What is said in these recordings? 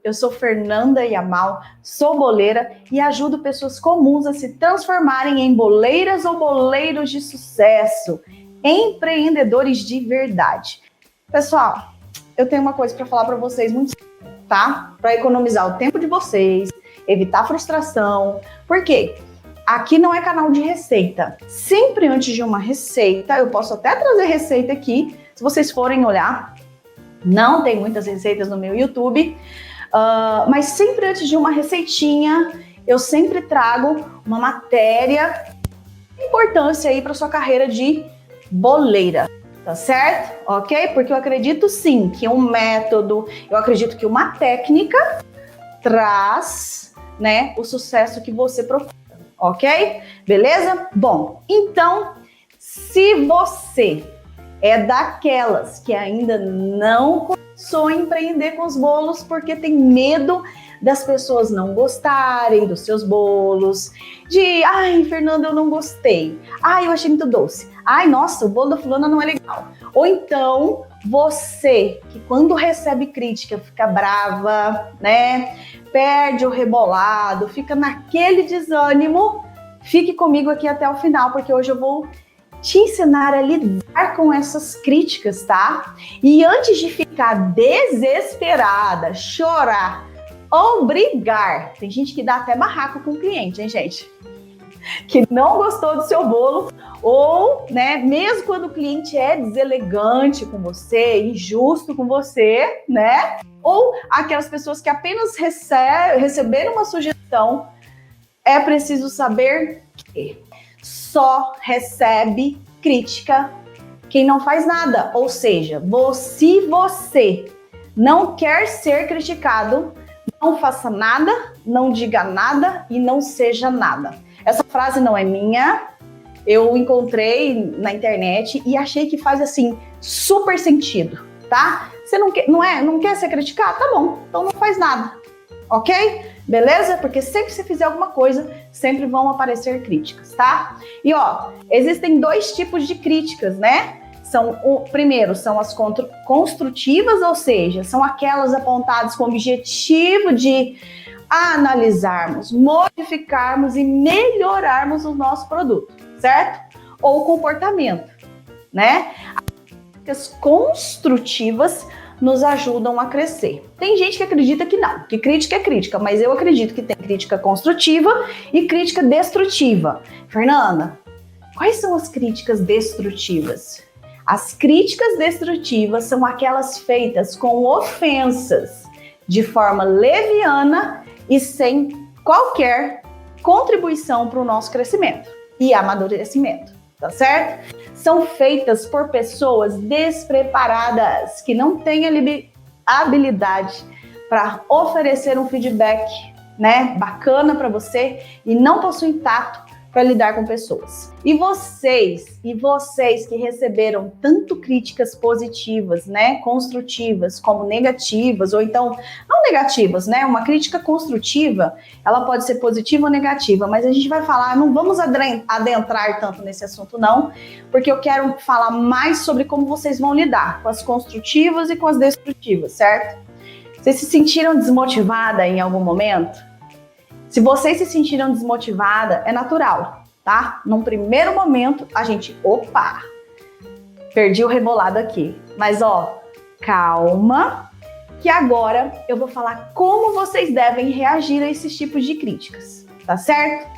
Eu sou Fernanda Yamal, sou boleira e ajudo pessoas comuns a se transformarem em boleiras ou boleiros de sucesso, empreendedores de verdade. Pessoal, eu tenho uma coisa para falar para vocês muito simples, tá? Para economizar o tempo de vocês, evitar frustração. Por quê? Aqui não é canal de receita. Sempre antes de uma receita, eu posso até trazer receita aqui, se vocês forem olhar. Não tem muitas receitas no meu YouTube, mas sempre antes de uma receitinha, eu sempre trago uma matéria de importância aí para sua carreira de boleira, tá certo? Ok? Porque eu acredito sim que um método, eu acredito que uma técnica traz, né, o sucesso que você procura, ok? Beleza? Bom, então, se você é daquelas que ainda não começou a empreender com os bolos porque tem medo das pessoas não gostarem dos seus bolos, de, ai, Fernanda, eu não gostei, ai, eu achei muito doce, ai, nossa, o bolo da fulana não é legal. Ou então, você que quando recebe crítica fica brava, né, perde o rebolado, fica naquele desânimo, fique comigo aqui até o final, porque hoje eu vou te ensinar a lidar com essas críticas, tá? E antes de ficar desesperada, chorar ou brigar, tem gente que dá até barraco com o cliente, hein, gente? Que não gostou do seu bolo, ou, né, mesmo quando o cliente é deselegante com você, injusto com você, né? Ou aquelas pessoas que apenas receberam uma sugestão, é preciso saber que só recebe crítica quem não faz nada. Ou seja, se você não quer ser criticado, não faça nada, não diga nada e não seja nada. Essa frase não é minha, eu encontrei na internet e achei que faz assim super sentido, tá? Você não quer ser criticado? Tá bom, então não faz nada, ok? Beleza? Porque sempre que você fizer alguma coisa, sempre vão aparecer críticas, tá? E ó, existem dois tipos de críticas, né? Primeiro, são as construtivas, ou seja, são aquelas apontadas com o objetivo de analisarmos, modificarmos e melhorarmos o nosso produto, certo? Ou comportamento, né? As críticas construtivas nos ajudam a crescer. Tem gente que acredita que não, que crítica é crítica, mas eu acredito que tem crítica construtiva e crítica destrutiva. Fernanda, quais são as críticas destrutivas? As críticas destrutivas são aquelas feitas com ofensas, de forma leviana e sem qualquer contribuição para o nosso crescimento e amadurecimento, tá certo? São feitas por pessoas despreparadas, que não têm habilidade para oferecer um feedback, né, bacana para você e não possuem tato para lidar com pessoas. E vocês que receberam tanto críticas positivas, né, construtivas, como negativas, ou então, não negativas, né, uma crítica construtiva, ela pode ser positiva ou negativa, mas a gente vai falar, não vamos adentrar tanto nesse assunto não, porque eu quero falar mais sobre como vocês vão lidar com as construtivas e com as destrutivas, certo? Vocês se sentiram desmotivada em algum momento? Se vocês se sentiram desmotivada, é natural, tá? Num primeiro momento, a gente, opa, perdi o rebolado aqui. Mas, ó, calma, que agora eu vou falar como vocês devem reagir a esses tipos de críticas, tá certo?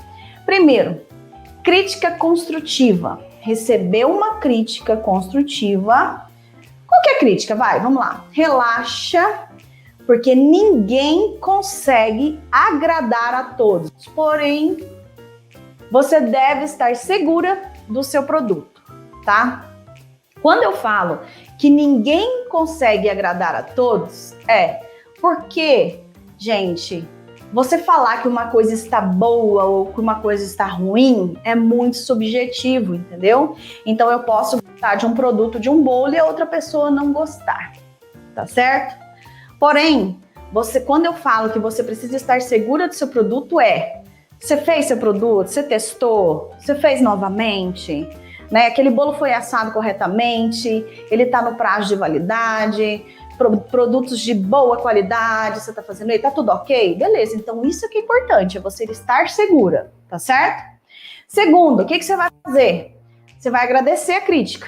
Primeiro, crítica construtiva. Recebeu uma crítica construtiva. Qualquer crítica, vai, vamos lá. Relaxa, porque ninguém consegue agradar a todos. Porém, você deve estar segura do seu produto, tá? Quando eu falo que ninguém consegue agradar a todos, é porque, gente, você falar que uma coisa está boa ou que uma coisa está ruim é muito subjetivo, entendeu? Então eu posso gostar de um produto, de um bolo, e a outra pessoa não gostar, tá certo? Porém, quando eu falo que você precisa estar segura do seu produto, você fez seu produto, você testou, você fez novamente, né? Aquele bolo foi assado corretamente, ele está no prazo de validade, produtos de boa qualidade, você tá fazendo aí, tá tudo ok? Beleza, então isso que é importante, é você estar segura, tá certo? Segundo, o que você vai fazer? Você vai agradecer a crítica.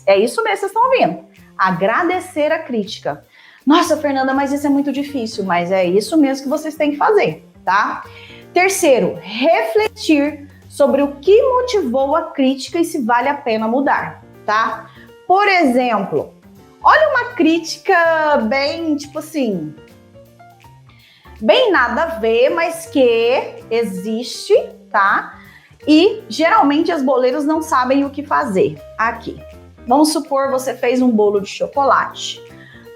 É isso mesmo que vocês estão ouvindo. Agradecer a crítica. Nossa, Fernanda, mas isso é muito difícil, mas é isso mesmo que vocês têm que fazer, tá? Terceiro, refletir sobre o que motivou a crítica e se vale a pena mudar, tá? Por exemplo, olha uma crítica bem, tipo assim, bem nada a ver, mas que existe, tá? E geralmente as boleiras não sabem o que fazer. Aqui, vamos supor você fez um bolo de chocolate,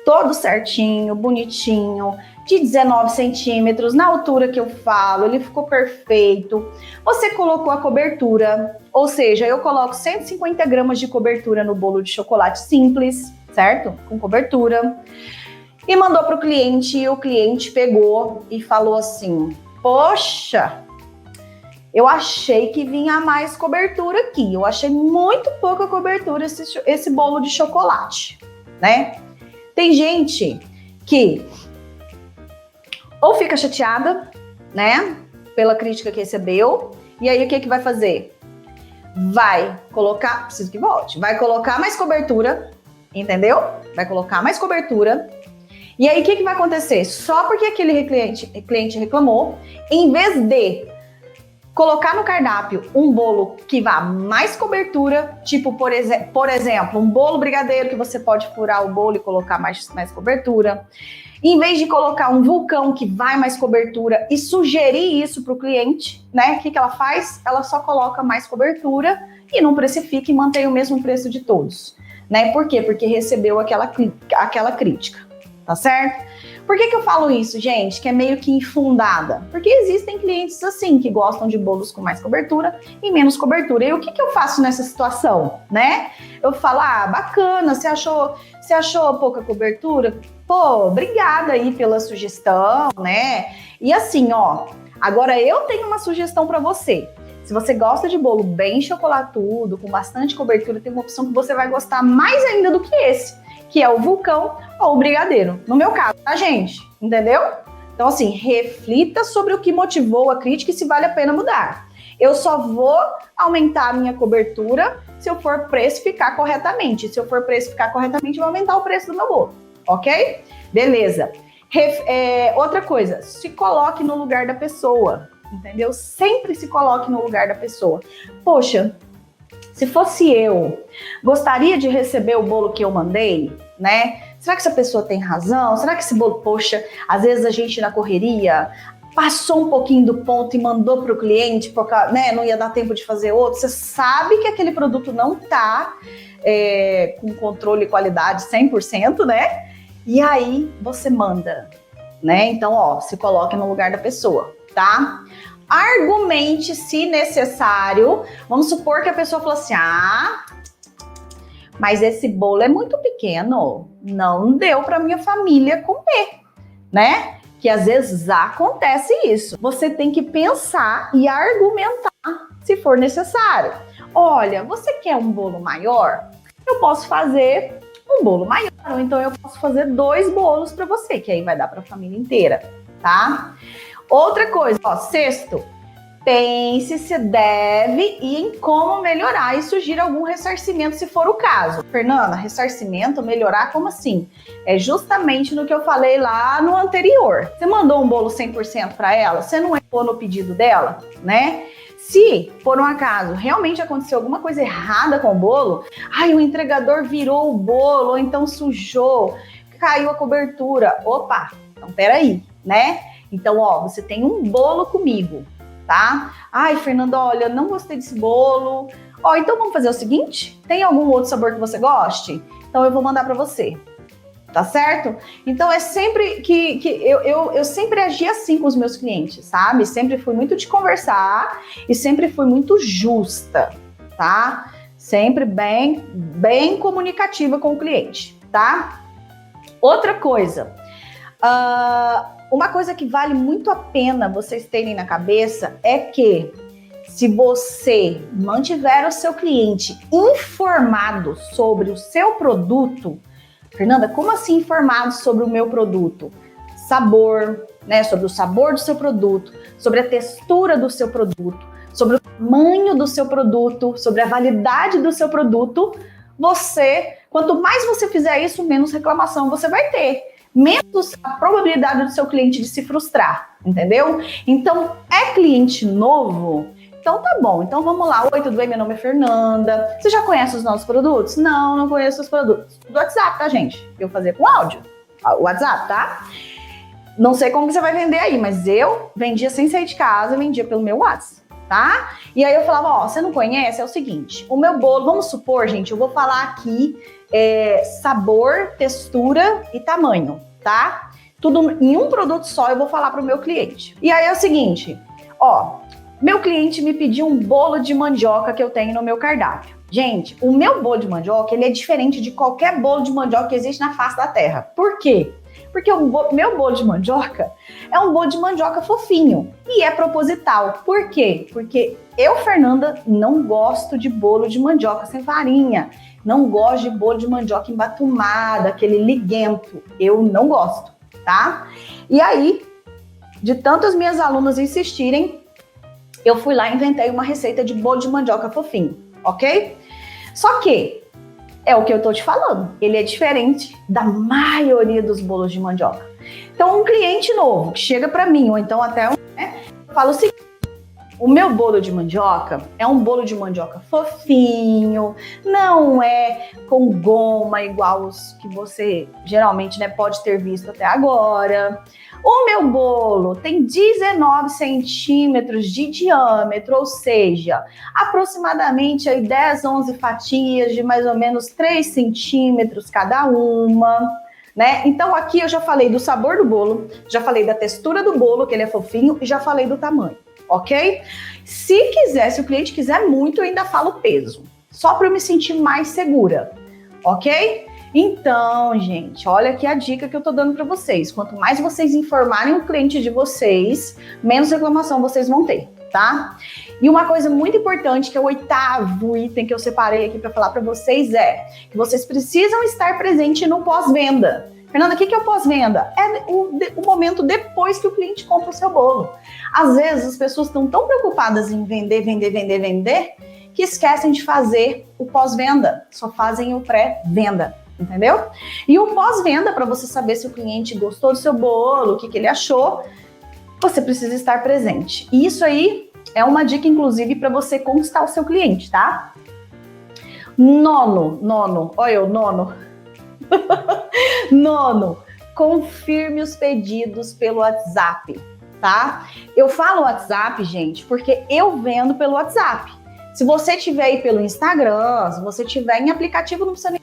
todo certinho, bonitinho, de 19 centímetros, na altura que eu falo, ele ficou perfeito. Você colocou a cobertura, ou seja, eu coloco 150 gramas de cobertura no bolo de chocolate simples, certo? Com cobertura. E mandou para o cliente, e o cliente pegou e falou assim, poxa, eu achei que vinha mais cobertura aqui, eu achei muito pouca cobertura esse bolo de chocolate, né? Tem gente que ou fica chateada, né, pela crítica que recebeu, e aí o que vai fazer? Vai colocar, preciso que volte, vai colocar mais cobertura, entendeu? Vai colocar mais cobertura, e aí o que vai acontecer? Só porque aquele cliente reclamou, em vez de colocar no cardápio um bolo que vá mais cobertura, tipo, por exemplo, um bolo brigadeiro que você pode furar o bolo e colocar mais cobertura. Em vez de colocar um vulcão que vai mais cobertura e sugerir isso para o cliente, né? O que ela faz? Ela só coloca mais cobertura e não precifica e mantém o mesmo preço de todos, né? Por quê? Porque recebeu aquela crítica, tá certo? Por que eu falo isso, gente? Que é meio que infundada. Porque existem clientes assim, que gostam de bolos com mais cobertura e menos cobertura. E o que eu faço nessa situação, né? Eu falo, bacana, você achou pouca cobertura? Pô, obrigada aí pela sugestão, né? E assim, ó, agora eu tenho uma sugestão para você. Se você gosta de bolo bem chocolatudo, com bastante cobertura, tem uma opção que você vai gostar mais ainda do que esse, que é o vulcão ou o brigadeiro. No meu caso, tá, gente? Entendeu? Então, assim, reflita sobre o que motivou a crítica e se vale a pena mudar. Eu só vou aumentar a minha cobertura se eu for precificar corretamente. Se eu for precificar corretamente, eu vou aumentar o preço do meu bolo. Ok? Beleza. Outra coisa, se coloque no lugar da pessoa. Entendeu? Sempre se coloque no lugar da pessoa. Poxa, se fosse eu, gostaria de receber o bolo que eu mandei, né? Será que essa pessoa tem razão? Será que esse bolo, poxa, às vezes a gente na correria passou um pouquinho do ponto e mandou para o cliente, porque, né, não ia dar tempo de fazer outro. Você sabe que aquele produto não está com controle e qualidade 100%, né? E aí você manda, né? Então, ó, se coloque no lugar da pessoa, tá? Argumente se necessário. Vamos supor que a pessoa falou assim, mas esse bolo é muito pequeno, não deu para minha família comer, né? Que às vezes acontece isso. Você tem que pensar e argumentar se for necessário. Olha, você quer um bolo maior? Eu posso fazer um bolo maior, ou então eu posso fazer 2 bolos para você, que aí vai dar para a família inteira, tá? Outra coisa, ó, sexto, pense se deve e em como melhorar e sugira algum ressarcimento se for o caso. Fernanda, ressarcimento, melhorar, como assim? É justamente no que eu falei lá no anterior. Você mandou um bolo 100% para ela, você não errou no pedido dela, né? Se, por um acaso, realmente aconteceu alguma coisa errada com o bolo, o entregador virou o bolo, ou então sujou, caiu a cobertura. Opa, então peraí, né? Então, ó, você tem um bolo comigo, tá? Fernanda, olha, não gostei desse bolo. Ó, então vamos fazer o seguinte? Tem algum outro sabor que você goste? Então eu vou mandar para você. Tá certo? Então é sempre que eu sempre agi assim com os meus clientes, sabe? Sempre fui muito de conversar e sempre fui muito justa, tá? Sempre bem comunicativa com o cliente, tá? Outra coisa, uma coisa que vale muito a pena vocês terem na cabeça é que se você mantiver o seu cliente informado sobre o seu produto, Fernanda, como assim informados sobre o meu produto? Sabor, né? Sobre o sabor do seu produto, sobre a textura do seu produto, sobre o tamanho do seu produto, sobre a validade do seu produto. Quanto mais você fizer isso, menos reclamação você vai ter. Menos a probabilidade do seu cliente de se frustrar, entendeu? Então, é cliente novo? Então tá bom, então vamos lá. Oi, tudo bem? Meu nome é Fernanda. Você já conhece os nossos produtos? Não, não conheço os produtos. Do WhatsApp, tá, gente? Eu fazer com áudio. O WhatsApp, tá? Não sei como que você vai vender aí, mas eu vendia sem sair de casa, vendia pelo meu WhatsApp, tá? E aí eu falava, ó, você não conhece? É o seguinte, o meu bolo, vamos supor, gente, eu vou falar aqui sabor, textura e tamanho, tá? Tudo em um produto só eu vou falar pro meu cliente. E aí é o seguinte, ó, meu cliente me pediu um bolo de mandioca que eu tenho no meu cardápio. Gente, o meu bolo de mandioca, ele é diferente de qualquer bolo de mandioca que existe na face da terra. Por quê? Porque o meu bolo de mandioca é um bolo de mandioca fofinho e é proposital. Por quê? Porque eu, Fernanda, não gosto de bolo de mandioca sem farinha. Não gosto de bolo de mandioca embatumada, aquele liguento. Eu não gosto, tá? E aí, de tantas minhas alunas insistirem, eu fui lá e inventei uma receita de bolo de mandioca fofinho, ok? Só que é o que eu tô te falando, ele é diferente da maioria dos bolos de mandioca. Então, um cliente novo que chega para mim, ou então até eu falo o seguinte, o meu bolo de mandioca é um bolo de mandioca fofinho, não é com goma igual os que você geralmente, né, pode ter visto até agora. O meu bolo tem 19 centímetros de diâmetro, ou seja, aproximadamente aí 10, 11 fatias de mais ou menos 3 centímetros cada uma, né? Então aqui eu já falei do sabor do bolo, já falei da textura do bolo, que ele é fofinho, e já falei do tamanho, ok? Se o cliente quiser muito, eu ainda falo peso, só para eu me sentir mais segura, ok? Então, gente, olha aqui a dica que eu tô dando para vocês. Quanto mais vocês informarem o cliente de vocês, menos reclamação vocês vão ter, tá? E uma coisa muito importante, que é o 8º item que eu separei aqui para falar para vocês, é que vocês precisam estar presente no pós-venda. Fernanda, o que é o pós-venda? É o momento depois que o cliente compra o seu bolo. Às vezes, as pessoas estão tão preocupadas em vender, que esquecem de fazer o pós-venda. Só fazem o pré-venda. Entendeu? E o pós-venda, para você saber se o cliente gostou do seu bolo, o que ele achou, você precisa estar presente. E isso aí é uma dica, inclusive, para você conquistar o seu cliente, tá? Nono, olha o nono. Nono, confirme os pedidos pelo WhatsApp, tá? Eu falo WhatsApp, gente, porque eu vendo pelo WhatsApp. Se você tiver aí pelo Instagram, se você tiver em aplicativo, não precisa nem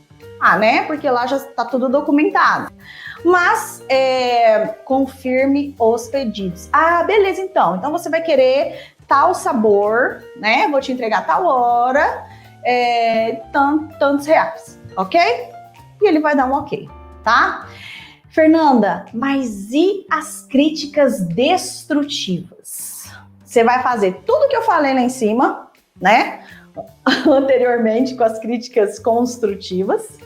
né? Porque lá já está tudo documentado. Mas confirme os pedidos. Ah, beleza, então. Então você vai querer tal sabor, né? Vou te entregar tal hora, tantos reais, ok? E ele vai dar um ok, tá? Fernanda, mas e as críticas destrutivas? Você vai fazer tudo que eu falei lá em cima, né? Anteriormente, com as críticas construtivas,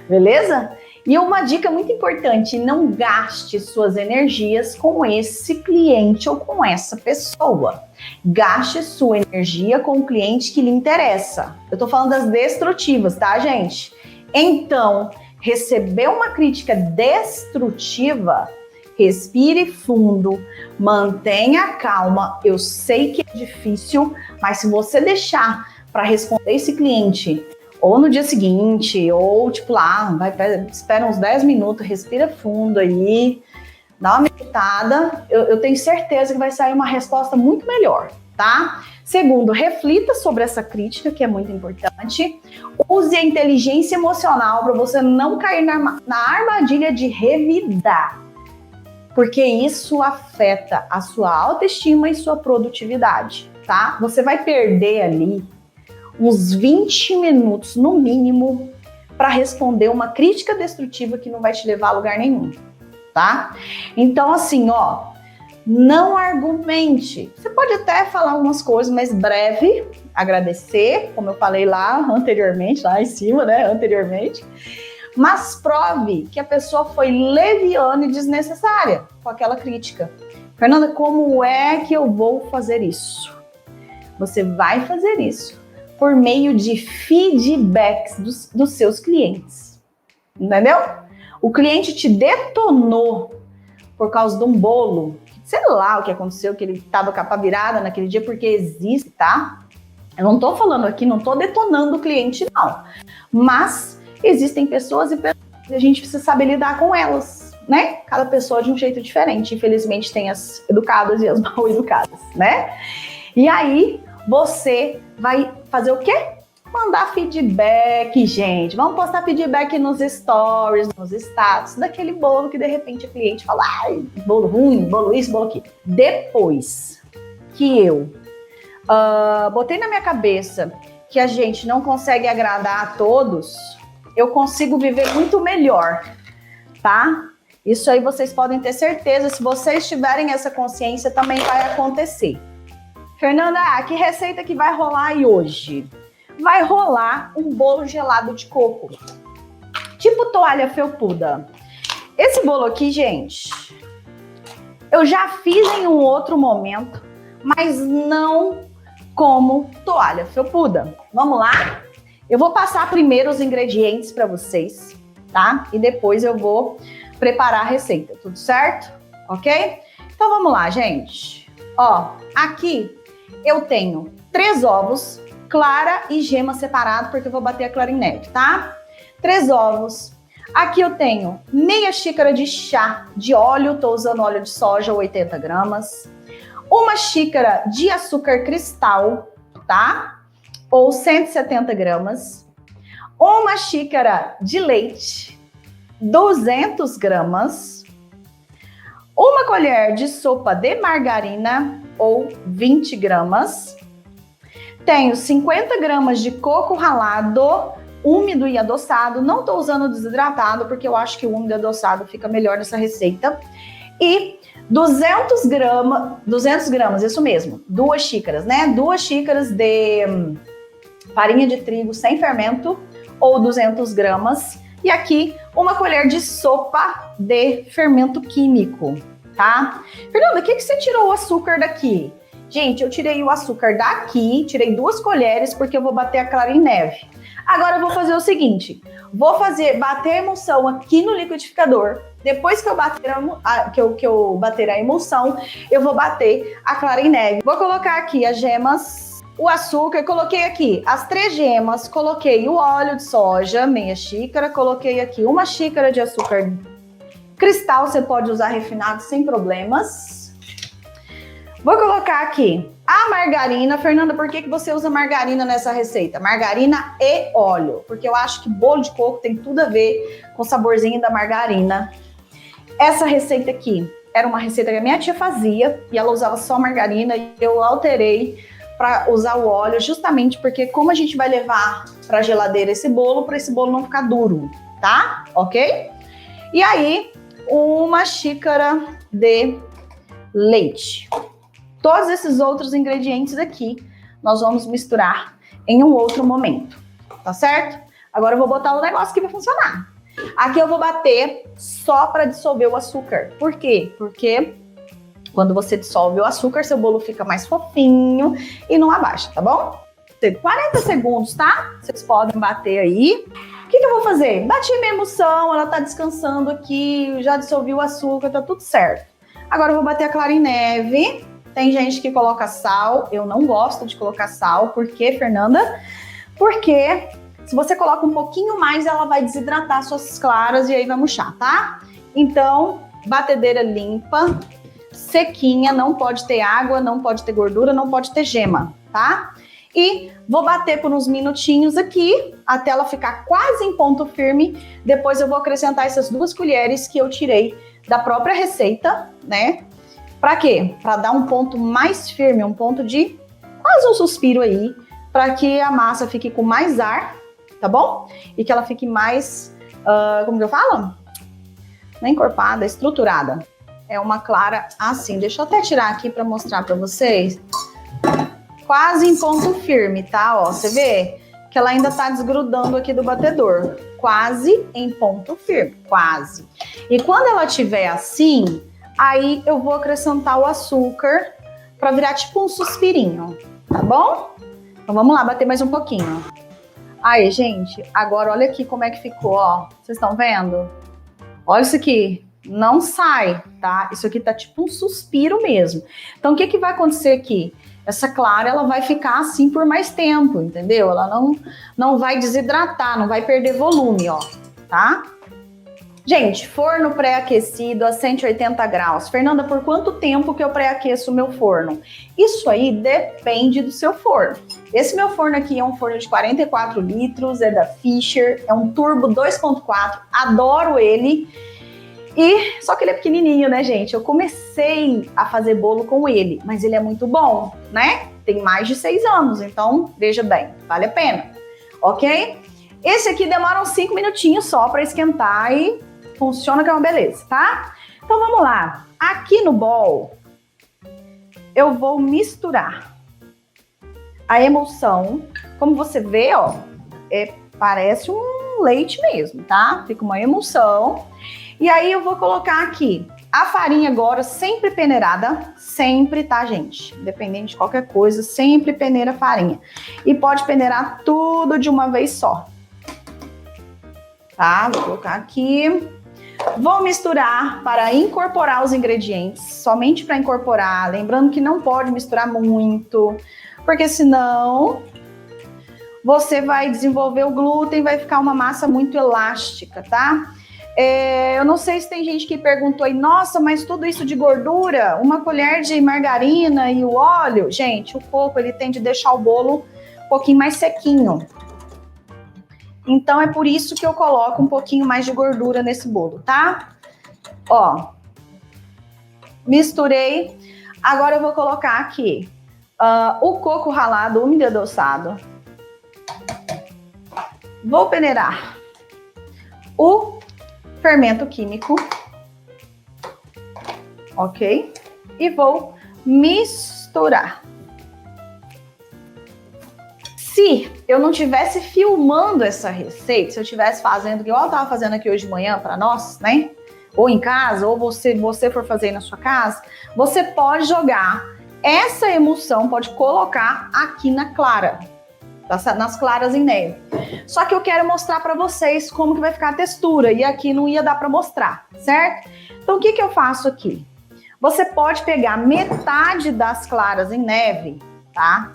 beleza? E uma dica muito importante, não gaste suas energias com esse cliente ou com essa pessoa. Gaste sua energia com o cliente que lhe interessa. Eu tô falando das destrutivas, tá, gente? Então, receber uma crítica destrutiva, respire fundo, mantenha calma. Eu sei que é difícil, mas se você deixar para responder esse cliente ou no dia seguinte, ou tipo lá, espera uns 10 minutos, respira fundo aí, dá uma meditada, eu tenho certeza que vai sair uma resposta muito melhor, tá? Segundo, reflita sobre essa crítica, que é muito importante. Use a inteligência emocional para você não cair na armadilha de revidar, porque isso afeta a sua autoestima e sua produtividade, tá? Você vai perder ali uns 20 minutos, no mínimo, para responder uma crítica destrutiva que não vai te levar a lugar nenhum, tá? Então, assim, ó, não argumente. Você pode até falar algumas coisas, mas breve, agradecer, como eu falei lá anteriormente, lá em cima, né, anteriormente. mas prove que a pessoa foi leviana e desnecessária com aquela crítica. Fernanda, como é que eu vou fazer isso? Você vai fazer isso por meio de feedbacks dos seus clientes. Entendeu? O cliente te detonou por causa de um bolo. Sei lá o que aconteceu, que ele estava capa virada naquele dia, porque existe, tá? Eu não tô falando aqui, não tô detonando o cliente, não. Mas existem pessoas e a gente precisa saber lidar com elas, né? Cada pessoa de um jeito diferente. Infelizmente tem as educadas e as mal educadas, né? E aí, você vai fazer o quê? Mandar feedback, gente. Vamos postar feedback nos stories, nos status, daquele bolo que de repente o cliente fala, ai, bolo ruim, bolo isso, bolo aquilo. Depois que eu botei na minha cabeça que a gente não consegue agradar a todos, eu consigo viver muito melhor, tá? Isso aí vocês podem ter certeza, se vocês tiverem essa consciência, também vai acontecer. Fernanda, que receita que vai rolar aí hoje? Vai rolar um bolo gelado de coco, tipo toalha felpuda. Esse bolo aqui, gente, eu já fiz em um outro momento, mas não como toalha felpuda. Vamos lá? Eu vou passar primeiro os ingredientes para vocês, tá? E depois eu vou preparar a receita, tudo certo? Ok? Então vamos lá, gente. Ó, aqui eu tenho 3 ovos, clara e gema separado, porque eu vou bater a clara em neve, tá? 3 ovos. Aqui eu tenho meia xícara de chá de óleo, tô usando óleo de soja, 80 gramas. 1 xícara de açúcar cristal, tá? Ou 170 gramas. 1 xícara de leite, 200 gramas. 1 colher de sopa de margarina, ou 20 gramas. Tenho 50 gramas de coco ralado, úmido e adoçado. Não tô usando desidratado, porque eu acho que o úmido e adoçado fica melhor nessa receita. E 200 gramas, isso mesmo, 2 xícaras, né? 2 xícaras de farinha de trigo sem fermento, ou 200 gramas. E aqui, 1 colher de sopa de fermento químico, tá? Fernanda, o que você tirou o açúcar daqui? Gente, eu tirei o açúcar daqui, tirei 2 colheres, porque eu vou bater a clara em neve. Agora eu vou fazer o seguinte, bater a emulsão aqui no liquidificador. Depois que eu bater a emulsão, eu vou bater a clara em neve. Vou colocar aqui as gemas, o açúcar, coloquei aqui as 3 gemas, coloquei o óleo de soja, meia xícara, coloquei aqui 1 xícara de açúcar cristal, você pode usar refinado sem problemas. Vou colocar aqui a margarina. Fernanda, por que você usa margarina nessa receita? Margarina e óleo, porque eu acho que bolo de coco tem tudo a ver com o saborzinho da margarina. Essa receita aqui era uma receita que a minha tia fazia e ela usava só margarina e eu alterei para usar o óleo justamente porque como a gente vai levar para a geladeira esse bolo, para esse bolo não ficar duro, tá? Ok? E aí, 1 xícara de leite. Todos esses outros ingredientes aqui, nós vamos misturar em um outro momento, tá certo? Agora eu vou botar o negócio que vai funcionar. Aqui eu vou bater só para dissolver o açúcar. Por quê? Porque quando você dissolve o açúcar, seu bolo fica mais fofinho e não abaixa, tá bom? 40 segundos, tá? Vocês podem bater aí. O que eu vou fazer? Bati minha emulsão, ela tá descansando aqui, já dissolvi o açúcar, tá tudo certo. Agora eu vou bater a clara em neve. Tem gente que coloca sal, eu não gosto de colocar sal. Por quê, Fernanda? Porque se você coloca um pouquinho mais, ela vai desidratar suas claras e aí vai murchar, tá? Então, batedeira limpa, sequinha, não pode ter água, não pode ter gordura, não pode ter gema, tá? E vou bater por uns minutinhos aqui, até ela ficar quase em ponto firme. Depois eu vou acrescentar essas 2 colheres que eu tirei da própria receita, né? Pra quê? Pra dar um ponto mais firme, um ponto de quase um suspiro aí, pra que a massa fique com mais ar, tá bom? E que ela fique mais, como que eu falo? Não é encorpada, estruturada. É uma clara assim. Deixa eu até tirar aqui pra mostrar pra vocês. Quase em ponto firme, tá? Ó, você vê que ela ainda tá desgrudando aqui do batedor. Quase em ponto firme, quase. E quando ela tiver assim, aí eu vou acrescentar o açúcar para virar tipo um suspirinho, tá bom? Então vamos lá, bater mais um pouquinho. Aí, gente, agora olha aqui como é que ficou, ó. Vocês estão vendo? Olha isso aqui. Não sai, tá? Isso aqui tá tipo um suspiro mesmo. Então, o que vai acontecer aqui? Essa clara, ela vai ficar assim por mais tempo, entendeu? Ela não vai desidratar, não vai perder volume, ó, tá? Gente, forno pré-aquecido a 180 graus. Fernanda, por quanto tempo que eu pré-aqueço o meu forno? Isso aí depende do seu forno. Esse meu forno aqui é um forno de 44 litros, é da Fisher, é um turbo 2.4, adoro ele. E só que ele é pequenininho, né, gente? Eu comecei a fazer bolo com ele, mas ele é muito bom, né? Tem mais de 6 anos, então veja bem, vale a pena, ok? Esse aqui demora uns 5 minutinhos só para esquentar e funciona que é uma beleza, tá? Então vamos lá. Aqui no bowl, eu vou misturar a emulsão. Como você vê, ó, parece um leite mesmo, tá? Fica uma emulsão. E aí eu vou colocar aqui a farinha agora, sempre peneirada, sempre, tá, gente? Independente de qualquer coisa, sempre peneira a farinha. E pode peneirar tudo de uma vez só. Tá, vou colocar aqui. Vou misturar para incorporar os ingredientes, somente para incorporar. Lembrando que não pode misturar muito, porque senão você vai desenvolver o glúten, vai ficar uma massa muito elástica, tá? Eu não sei se tem gente que perguntou aí, nossa, mas tudo isso de gordura, uma colher de margarina e o óleo, gente, o coco ele tende a deixar o bolo um pouquinho mais sequinho. Então é por isso que eu coloco um pouquinho mais de gordura nesse bolo, tá? Ó, misturei. Agora eu vou colocar aqui o coco ralado, úmido e adoçado. Vou peneirar o fermento químico, ok? E vou misturar. Se eu não tivesse filmando essa receita, se eu estivesse fazendo, igual eu estava fazendo aqui hoje de manhã para nós, né? Ou em casa, ou você for fazer aí na sua casa, você pode jogar essa emulsão, pode colocar aqui na clara, nas claras em neve. Só que eu quero mostrar para vocês como que vai ficar a textura, e aqui não ia dar para mostrar, certo? Então o que eu faço aqui? Você pode pegar metade das claras em neve, tá?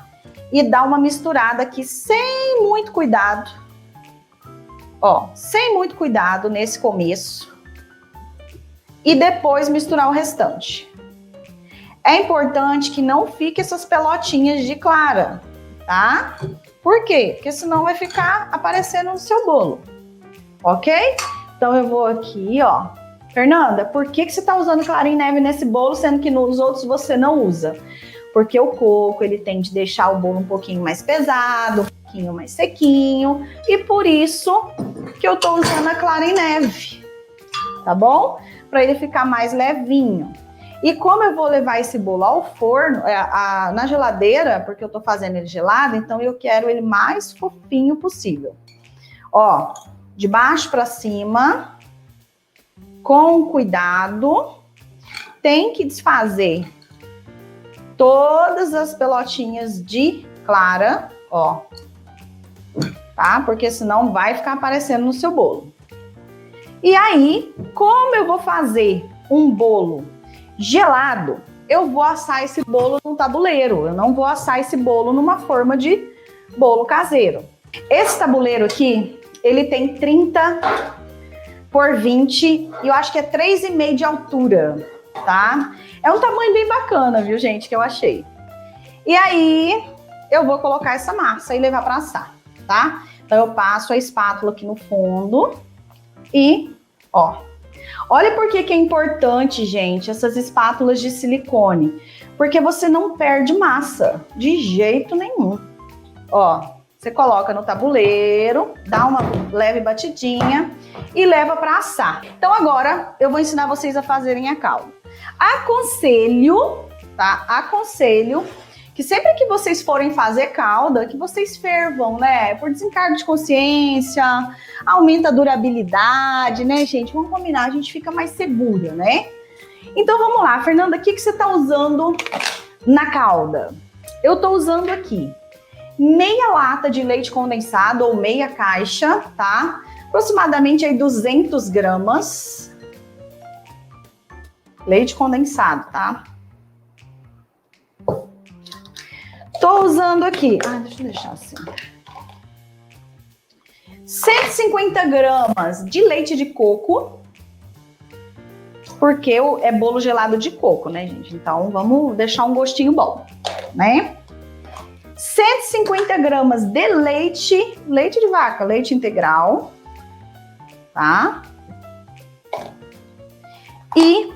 E dar uma misturada aqui sem muito cuidado. Ó, sem muito cuidado nesse começo. E depois misturar o restante. É importante que não fique essas pelotinhas de clara, tá? Por quê? Porque senão vai ficar aparecendo no seu bolo, ok? Então eu vou aqui, ó. Fernanda, por que você tá usando clara em neve nesse bolo, sendo que nos outros você não usa? Porque o coco, ele tende a deixar o bolo um pouquinho mais pesado, um pouquinho mais sequinho, e por isso que eu tô usando a clara em neve, tá bom? Para ele ficar mais levinho. E como eu vou levar esse bolo ao forno, na geladeira, porque eu tô fazendo ele gelado, então eu quero ele mais fofinho possível. Ó, de baixo para cima, com cuidado, tem que desfazer todas as pelotinhas de clara, ó, tá? Porque senão vai ficar aparecendo no seu bolo. E aí, como eu vou fazer um bolo gelado, eu vou assar esse bolo num tabuleiro. Eu não vou assar esse bolo numa forma de bolo caseiro. Esse tabuleiro aqui, ele tem 30 por 20 e eu acho que é 3,5 de altura, tá? É um tamanho bem bacana, viu, gente, que eu achei. E aí, eu vou colocar essa massa e levar para assar, tá? Então, eu passo a espátula aqui no fundo e, ó. Olha por que é importante, gente, essas espátulas de silicone. Porque você não perde massa, de jeito nenhum. Ó, você coloca no tabuleiro, dá uma leve batidinha e leva para assar. Então, agora, eu vou ensinar vocês a fazerem a calda. Aconselho, tá? Aconselho que sempre que vocês forem fazer calda, que vocês fervam, né? Por desencargo de consciência, aumenta a durabilidade, né, gente? Vamos combinar, a gente fica mais segura, né? Então vamos lá, Fernanda, o que você tá usando na calda? Eu tô usando aqui meia lata de leite condensado ou meia caixa, tá? Aproximadamente aí 200 gramas. Leite condensado, tá? Tô usando aqui, deixa eu deixar assim. 150 gramas de leite de coco, porque é bolo gelado de coco, né, gente? Então, vamos deixar um gostinho bom, né? 150 gramas de leite de vaca, leite integral, tá? E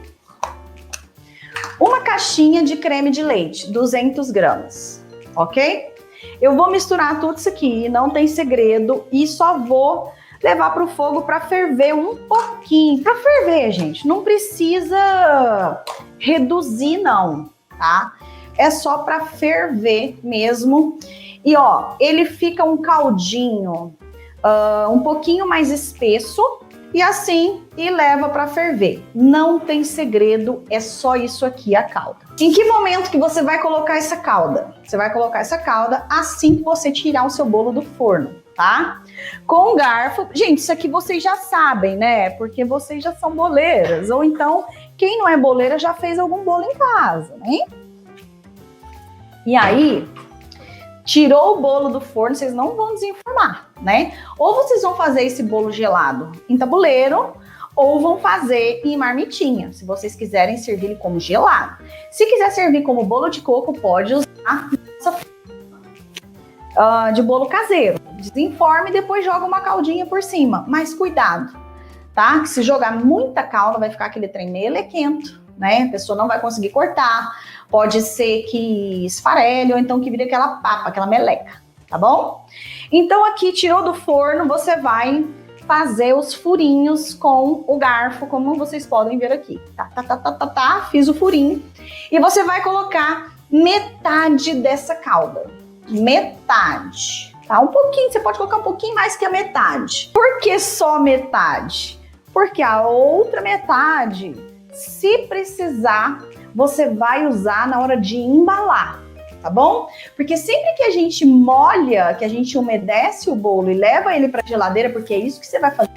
uma caixinha de creme de leite, 200 gramas, ok? Eu vou misturar tudo isso aqui, não tem segredo, e só vou levar para o fogo para ferver um pouquinho. Para ferver, gente, não precisa reduzir não, tá? É só para ferver mesmo. E ó, ele fica um caldinho um pouquinho mais espesso, e assim, e leva para ferver. Não tem segredo, é só isso aqui, a calda. Em que momento que você vai colocar essa calda? Você vai colocar essa calda assim que você tirar o seu bolo do forno, tá? Com um garfo. Gente, isso aqui vocês já sabem, né? Porque vocês já são boleiras. Ou então, quem não é boleira já fez algum bolo em casa, né? E aí, tirou o bolo do forno, vocês não vão desenformar, né? Ou vocês vão fazer esse bolo gelado em tabuleiro, ou vão fazer em marmitinha, se vocês quiserem servir ele como gelado. Se quiser servir como bolo de coco, pode usar de bolo caseiro. Desenforme e depois joga uma caldinha por cima. Mas cuidado, tá? Que se jogar muita calda, vai ficar aquele trem melequento, né? A pessoa não vai conseguir cortar. Pode ser que esfarele, ou então que vire aquela papa, aquela meleca, tá bom? Então aqui, tirou do forno, você vai fazer os furinhos com o garfo, como vocês podem ver aqui. Fiz o furinho. E você vai colocar metade dessa calda. Metade, tá? Um pouquinho, você pode colocar um pouquinho mais que a metade. Por que só metade? Porque a outra metade, se precisar, você vai usar na hora de embalar, tá bom? Porque sempre que a gente molha, que a gente umedece o bolo e leva ele para a geladeira, porque é isso que você vai fazer.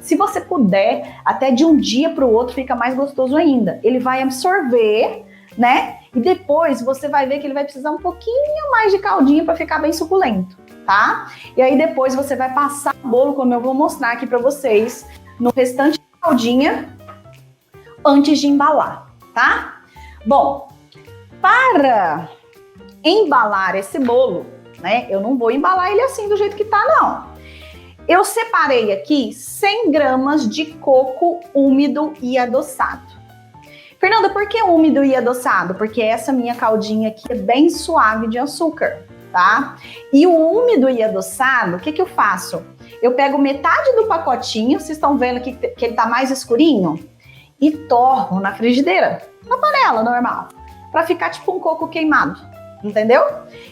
Se você puder, até de um dia para o outro fica mais gostoso ainda. Ele vai absorver, né? E depois você vai ver que ele vai precisar um pouquinho mais de caldinha para ficar bem suculento, tá? E aí depois você vai passar o bolo, como eu vou mostrar aqui para vocês, no restante da caldinha, antes de embalar. Tá? Bom, para embalar esse bolo, né? Eu não vou embalar ele assim do jeito que tá, não. Eu separei aqui 100 gramas de coco úmido e adoçado. Fernanda, por que úmido e adoçado? Porque essa minha caldinha aqui é bem suave de açúcar, tá? E o úmido e adoçado, o que eu faço? Eu pego metade do pacotinho, vocês estão vendo aqui que ele tá mais escurinho? E torro na frigideira, na panela normal, para ficar tipo um coco queimado, entendeu?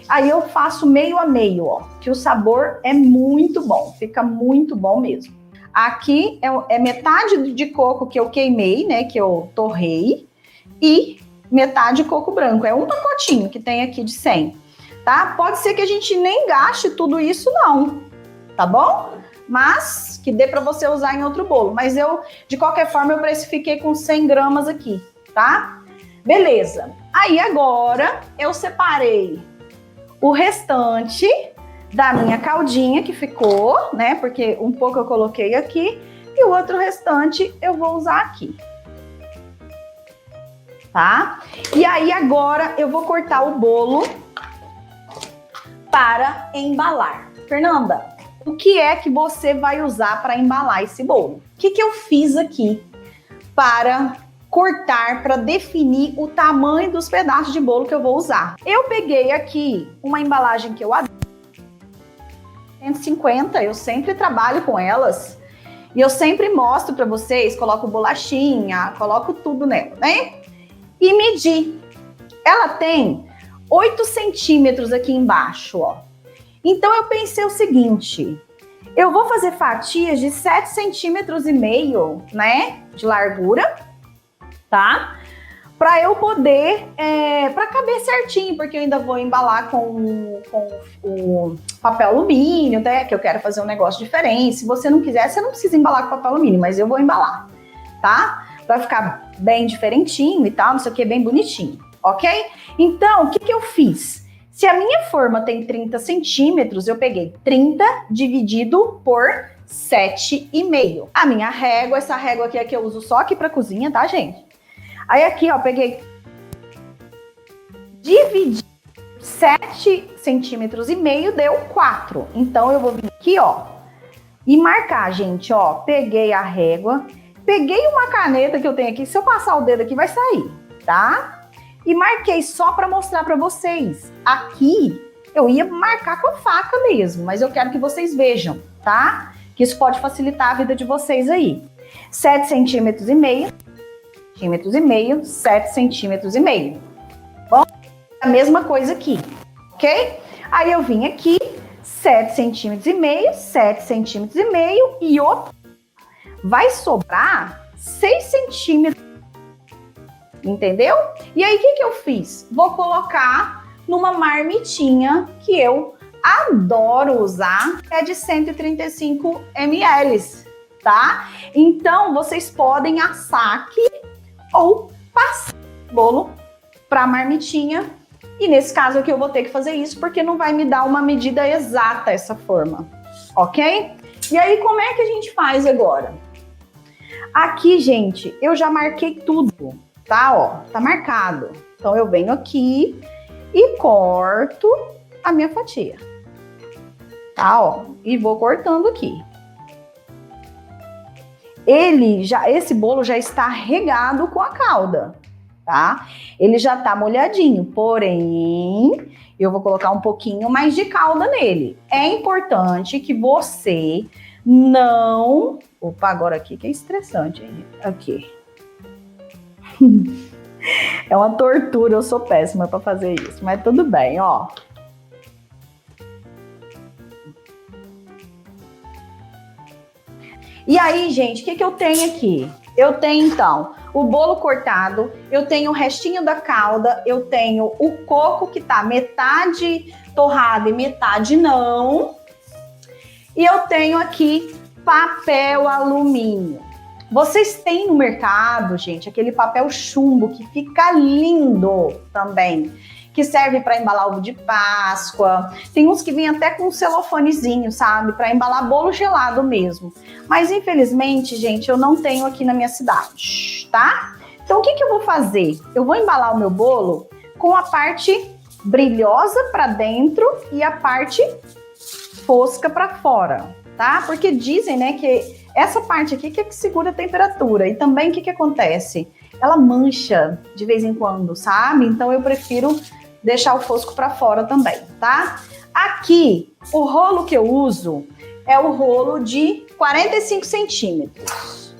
Aí eu faço meio a meio, ó, que o sabor é muito bom, fica muito bom mesmo. Aqui é metade de coco que eu queimei, né, que eu torrei, e metade de coco branco, é um pacotinho que tem aqui de 100, tá? Pode ser que a gente nem gaste tudo isso não, tá bom? Mas que dê para você usar em outro bolo. Mas eu, de qualquer forma, eu precifiquei com 100 gramas aqui, tá? Beleza. Aí agora eu separei o restante da minha caldinha que ficou, né? Porque um pouco eu coloquei aqui e o outro restante eu vou usar aqui. Tá? E aí agora eu vou cortar o bolo para embalar. Fernanda, o que é que você vai usar para embalar esse bolo? O que eu fiz aqui para cortar, para definir o tamanho dos pedaços de bolo que eu vou usar? Eu peguei aqui uma embalagem que eu adoro, 150, eu sempre trabalho com elas. E eu sempre mostro para vocês, coloco bolachinha, coloco tudo nela, né? E medir. Ela tem 8 centímetros aqui embaixo, ó. Então, eu pensei o seguinte, eu vou fazer fatias de 7,5 centímetros, né, de largura, tá? Para eu poder, para caber certinho, porque eu ainda vou embalar com o papel alumínio, né? Que eu quero fazer um negócio diferente. Se você não quiser, você não precisa embalar com papel alumínio, mas eu vou embalar, tá? Para ficar bem diferentinho e tal, não sei o que, bem bonitinho, ok? Então, o que eu fiz? Se a minha forma tem 30 centímetros, eu peguei 30 dividido por 7,5. A minha régua, essa régua aqui é que eu uso só aqui para cozinha, tá, gente? Aí aqui, ó, peguei, dividi 7,5 centímetros, deu 4. Então, eu vou vir aqui, ó, e marcar, gente, ó. Peguei a régua, peguei uma caneta que eu tenho aqui, se eu passar o dedo aqui vai sair, tá? E marquei só para mostrar para vocês. Aqui, eu ia marcar com a faca mesmo, mas eu quero que vocês vejam, tá? Que isso pode facilitar a vida de vocês aí. 7,5 centímetros, 7,5 centímetros. Bom, a mesma coisa aqui, ok? Aí eu vim aqui, 7,5 centímetros, 7,5 centímetros e vai sobrar 6 centímetros, entendeu? E aí, o que eu fiz? Vou colocar numa marmitinha que eu adoro usar, é de 135 ml, tá? Então, vocês podem assar aqui ou passar o bolo para marmitinha. E nesse caso aqui eu vou ter que fazer isso porque não vai me dar uma medida exata essa forma, ok? E aí, como é que a gente faz agora? Aqui, gente, eu já marquei tudo, tá? Ó, tá marcado. Então, eu venho aqui e corto a minha fatia, tá? Ó, e vou cortando aqui. Esse bolo já está regado com a calda, tá? Ele já tá molhadinho, porém, eu vou colocar um pouquinho mais de calda nele. É importante que você não... Opa, agora aqui que é estressante, hein? Aqui. É uma tortura, eu sou péssima para fazer isso, mas tudo bem, ó. E aí, gente, o que eu tenho aqui? Eu tenho, então, o bolo cortado, eu tenho o restinho da calda, eu tenho o coco que tá metade torrado e metade não. E eu tenho aqui papel alumínio. Vocês têm no mercado, gente, aquele papel chumbo que fica lindo também, que serve para embalar ovo de Páscoa. Tem uns que vêm até com um celofanezinho, sabe? Para embalar bolo gelado mesmo. Mas, infelizmente, gente, eu não tenho aqui na minha cidade, tá? Então, o que eu vou fazer? Eu vou embalar o meu bolo com a parte brilhosa para dentro e a parte fosca para fora, tá? Porque dizem, né, que essa parte aqui que é que segura a temperatura. E também, o que acontece? Ela mancha de vez em quando, sabe? Então, eu prefiro deixar o fosco para fora também, tá? Aqui, o rolo que eu uso é o rolo de 45 centímetros.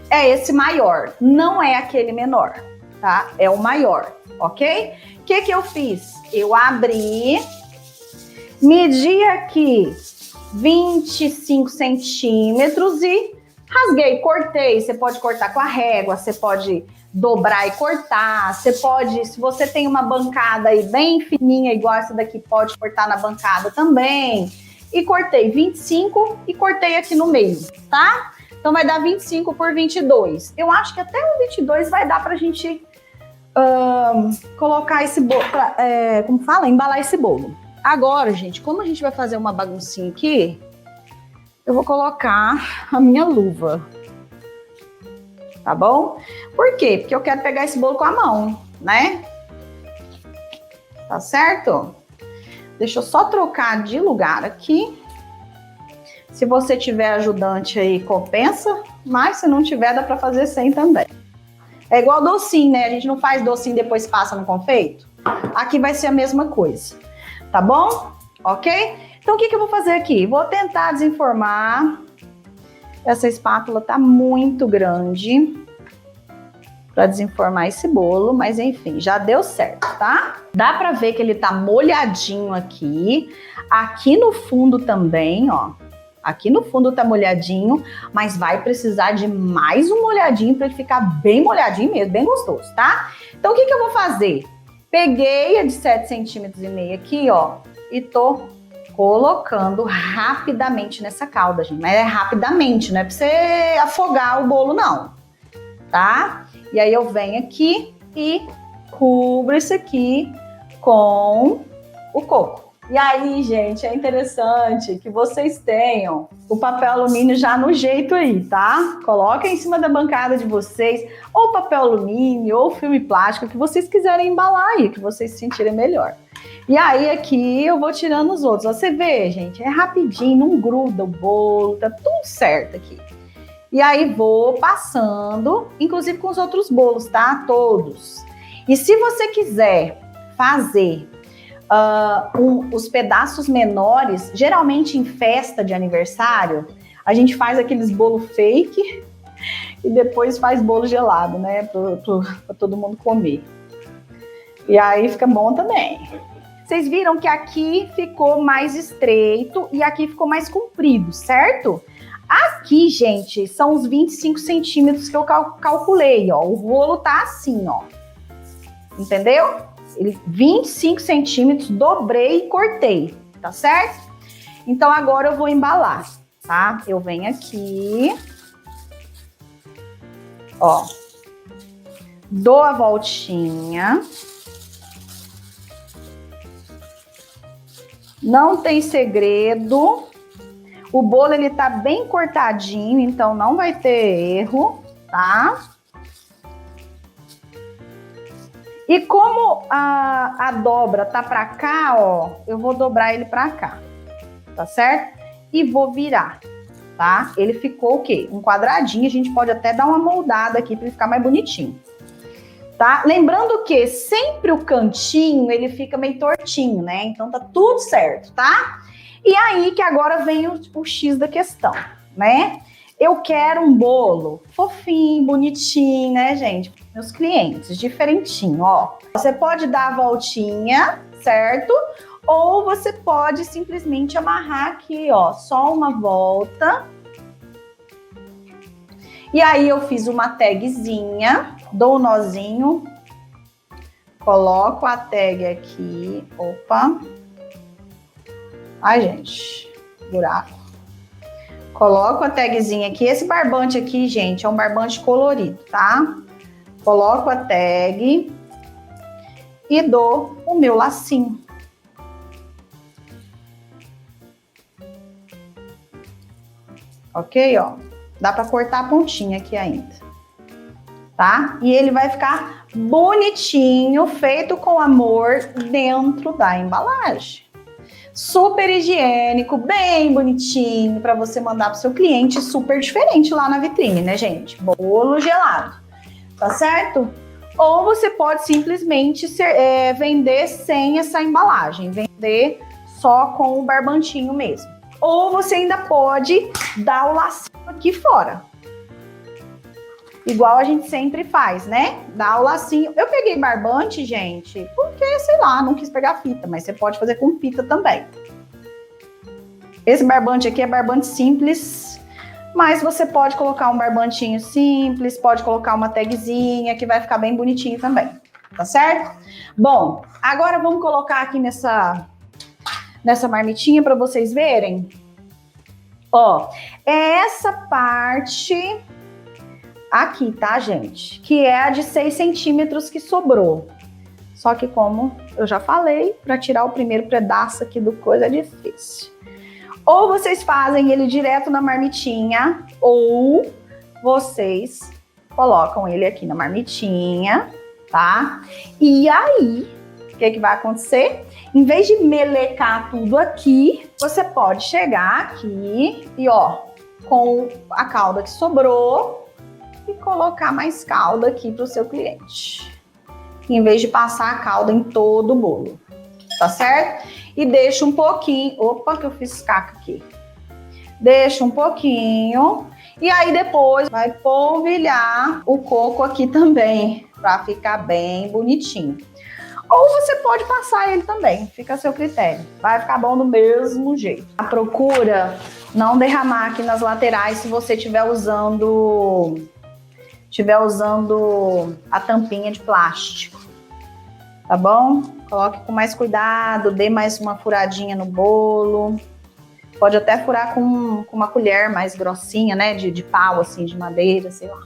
É esse maior, não é aquele menor, tá? É o maior, ok? O que eu fiz? Eu abri, medi aqui 25 centímetros e rasguei, cortei. Você pode cortar com a régua, você pode dobrar e cortar, você pode, se você tem uma bancada aí bem fininha, igual essa daqui, pode cortar na bancada também. E cortei 25 e cortei aqui no meio, tá? Então vai dar 25 por 22. Eu acho que até o 22 vai dar pra gente colocar esse bolo, como fala? Embalar esse bolo. Agora, gente, como a gente vai fazer uma baguncinha aqui, eu vou colocar a minha luva. Tá bom? Por quê? Porque eu quero pegar esse bolo com a mão, né? Tá certo? Deixa eu só trocar de lugar aqui. Se você tiver ajudante aí, compensa. Mas se não tiver, dá pra fazer sem também. É igual docinho, né? A gente não faz docinho e depois passa no confeito. Aqui vai ser a mesma coisa. Tá bom? Ok? Então, o que eu vou fazer aqui? Vou tentar desenformar. Essa espátula tá muito grande para desenformar esse bolo, mas enfim, já deu certo, tá? Dá para ver que ele tá molhadinho aqui. Aqui no fundo também, ó. Aqui no fundo tá molhadinho, mas vai precisar de mais um molhadinho para ele ficar bem molhadinho mesmo, bem gostoso, tá? Então, o que eu vou fazer? Peguei a de 7,5 centímetros aqui, ó, e tô colocando rapidamente nessa calda, gente. Mas é rapidamente, não é pra você afogar o bolo, não, tá? E aí eu venho aqui e cubro isso aqui com o coco. E aí, gente, é interessante que vocês tenham o papel alumínio já no jeito aí, tá? Coloca em cima da bancada de vocês, ou papel alumínio, ou filme plástico, que vocês quiserem embalar aí, que vocês se sentirem melhor. E aí, aqui, eu vou tirando os outros. Ó, você vê, gente, é rapidinho, não gruda o bolo, tá tudo certo aqui. E aí, vou passando, inclusive com os outros bolos, tá? Todos. E se você quiser fazer os pedaços menores, geralmente em festa de aniversário, a gente faz aqueles bolo fake e depois faz bolo gelado, né? Pra todo mundo comer. E aí fica bom também. Vocês viram que aqui ficou mais estreito e aqui ficou mais comprido, certo? Aqui, gente, são os 25 centímetros que eu calculei, ó. O rolo tá assim, ó. Entendeu? 25 centímetros, dobrei e cortei, tá certo? Então, agora eu vou embalar, tá? Eu venho aqui, ó, dou a voltinha. Não tem segredo. O bolo, ele tá bem cortadinho, então não vai ter erro, tá? E como a dobra tá pra cá, ó, eu vou dobrar ele pra cá, tá certo? E vou virar, tá? Ele ficou o quê? Um quadradinho, a gente pode até dar uma moldada aqui pra ele ficar mais bonitinho, tá? Lembrando que sempre o cantinho, ele fica meio tortinho, né? Então tá tudo certo, tá? E aí que agora vem o X da questão, né? Eu quero um bolo fofinho, bonitinho, né, gente? Meus clientes, diferentinho, ó. Você pode dar a voltinha, certo? Ou você pode simplesmente amarrar aqui, ó, só uma volta. E aí eu fiz uma tagzinha, dou o nozinho, coloco a tag aqui, opa. Ai, gente, buraco. Coloco a tagzinha aqui. Esse barbante aqui, gente, é um barbante colorido, tá? Coloco a tag e dou o meu lacinho. Ok, ó? Dá pra cortar a pontinha aqui ainda, tá? E ele vai ficar bonitinho, feito com amor dentro da embalagem. Super higiênico, bem bonitinho para você mandar pro seu cliente, super diferente lá na vitrine, né, gente? Bolo gelado, tá certo? Ou você pode simplesmente vender sem essa embalagem, vender só com o barbantinho mesmo. Ou você ainda pode dar o lacinho aqui fora. Igual a gente sempre faz, né? Dá o lacinho. Eu peguei barbante, gente, porque, sei lá, não quis pegar fita, mas você pode fazer com fita também. Esse barbante aqui é barbante simples, mas você pode colocar um barbantinho simples, pode colocar uma tagzinha, que vai ficar bem bonitinho também, tá certo? Bom, agora vamos colocar aqui nessa marmitinha para vocês verem. Ó, é essa parte aqui, tá, gente? Que é a de 6 centímetros que sobrou. Só que como eu já falei, para tirar o primeiro pedaço aqui do coisa é difícil. Ou vocês fazem ele direto na marmitinha, ou vocês colocam ele aqui na marmitinha, tá? E aí, o que vai acontecer? Em vez de melecar tudo aqui, você pode chegar aqui e, ó, com a calda que sobrou, e colocar mais calda aqui para o seu cliente. Em vez de passar a calda em todo o bolo, tá certo? E deixa um pouquinho... Opa, que eu fiz caca aqui. Deixa um pouquinho E aí depois vai polvilhar o coco aqui também, para ficar bem bonitinho. Ou você pode passar ele também, fica a seu critério. Vai ficar bom do mesmo jeito. Procura não derramar aqui nas laterais se você estiver usando a tampinha de plástico. Tá bom? Coloque com mais cuidado, dê mais uma furadinha no bolo. Pode até furar com uma colher mais grossinha, né? De pau, assim, de madeira, sei lá.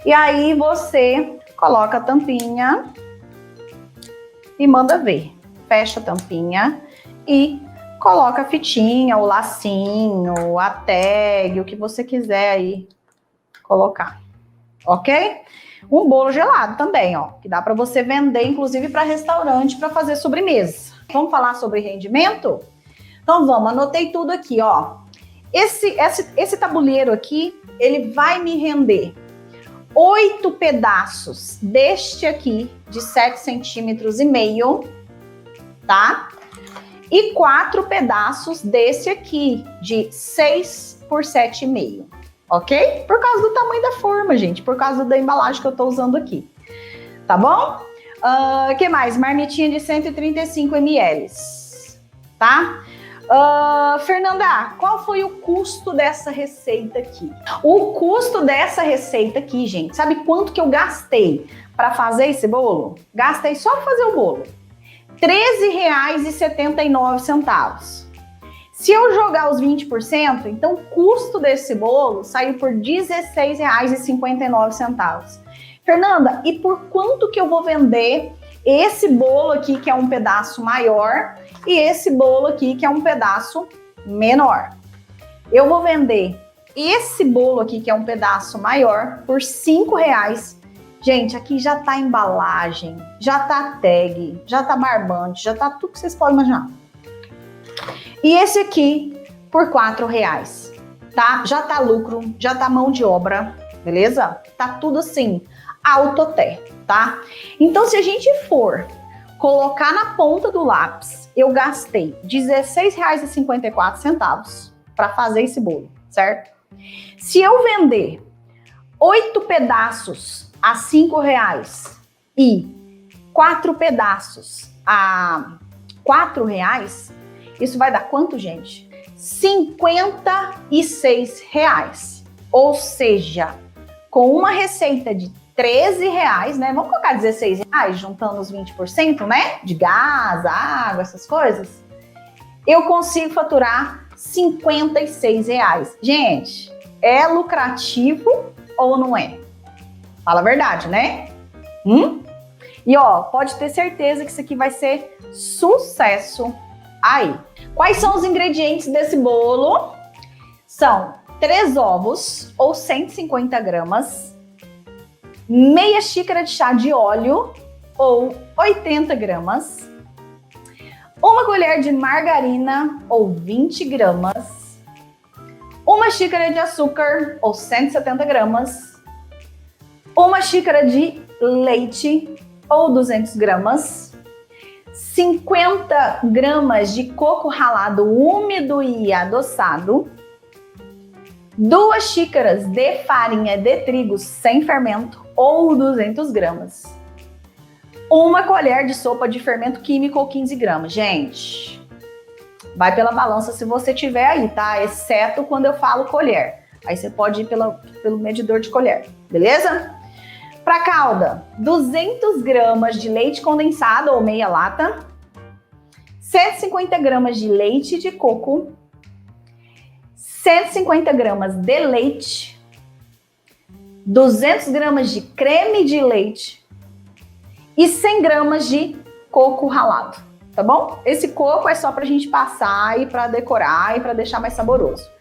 E aí você coloca a tampinha e manda ver. Fecha a tampinha e coloca a fitinha, o lacinho, a tag, o que você quiser aí colocar. Ok? Um bolo gelado também, ó, que dá para você vender, inclusive para restaurante, para fazer sobremesa. Vamos falar sobre rendimento? Então vamos, anotei tudo aqui, ó. Esse tabuleiro aqui, ele vai me render 8 pedaços deste aqui, de 7,5 centímetros, tá? E 4 pedaços desse aqui, de 6 por 7,5. Ok? Por causa do tamanho da forma, gente. Por causa da embalagem que eu tô usando aqui. Tá bom? Que mais? Marmitinha de 135 ml. Tá? Fernanda, qual foi o custo dessa receita aqui? O custo dessa receita aqui, gente, sabe quanto que eu gastei para fazer esse bolo? Gastei só para fazer o bolo. R$ 13,79. Se eu jogar os 20%, então o custo desse bolo saiu por R$ 16,59. Fernanda, e por quanto que eu vou vender esse bolo aqui, que é um pedaço maior, e esse bolo aqui, que é um pedaço menor? Eu vou vender esse bolo aqui, que é um pedaço maior, por R$ 5,00. Gente, aqui já tá embalagem, já tá tag, já tá barbante, já tá tudo que vocês podem imaginar. E esse aqui por R$ 4,00, tá? Já tá lucro, já tá mão de obra, beleza? Tá tudo assim, autoté, tá? Então, se a gente for colocar na ponta do lápis, eu gastei R$ 16,54 para fazer esse bolo, certo? Se eu vender 8 pedaços a R$ 5,00 e 4 pedaços a R$ 4,00, isso vai dar quanto, gente? R$ 56,00. Ou seja, com uma receita de R$ 13,00, né? Vamos colocar R$ 16,00, juntando os 20%, né? De gás, água, essas coisas. Eu consigo faturar R$ 56,00. Gente, é lucrativo ou não é? Fala a verdade, né? E ó, pode ter certeza que isso aqui vai ser sucesso aí. Quais são os ingredientes desse bolo? São 3 ovos, ou 150 gramas, meia xícara de chá de óleo, ou 80 gramas, uma colher de margarina, ou 20 gramas, uma xícara de açúcar, ou 170 gramas, uma xícara de leite, ou 200 gramas, 50 gramas de coco ralado úmido e adoçado, 2 xícaras de farinha de trigo sem fermento, ou 200 gramas, uma colher de sopa de fermento químico, ou 15 gramas. Gente, vai pela balança se você tiver aí, tá? Exceto quando eu falo colher. Aí você pode ir pelo medidor de colher, beleza? Para calda, 200 gramas de leite condensado, ou meia lata, 150 gramas de leite de coco, 150 gramas de leite, 200 gramas de creme de leite e 100 gramas de coco ralado, tá bom? Esse coco é só pra gente passar e para decorar e para deixar mais saboroso.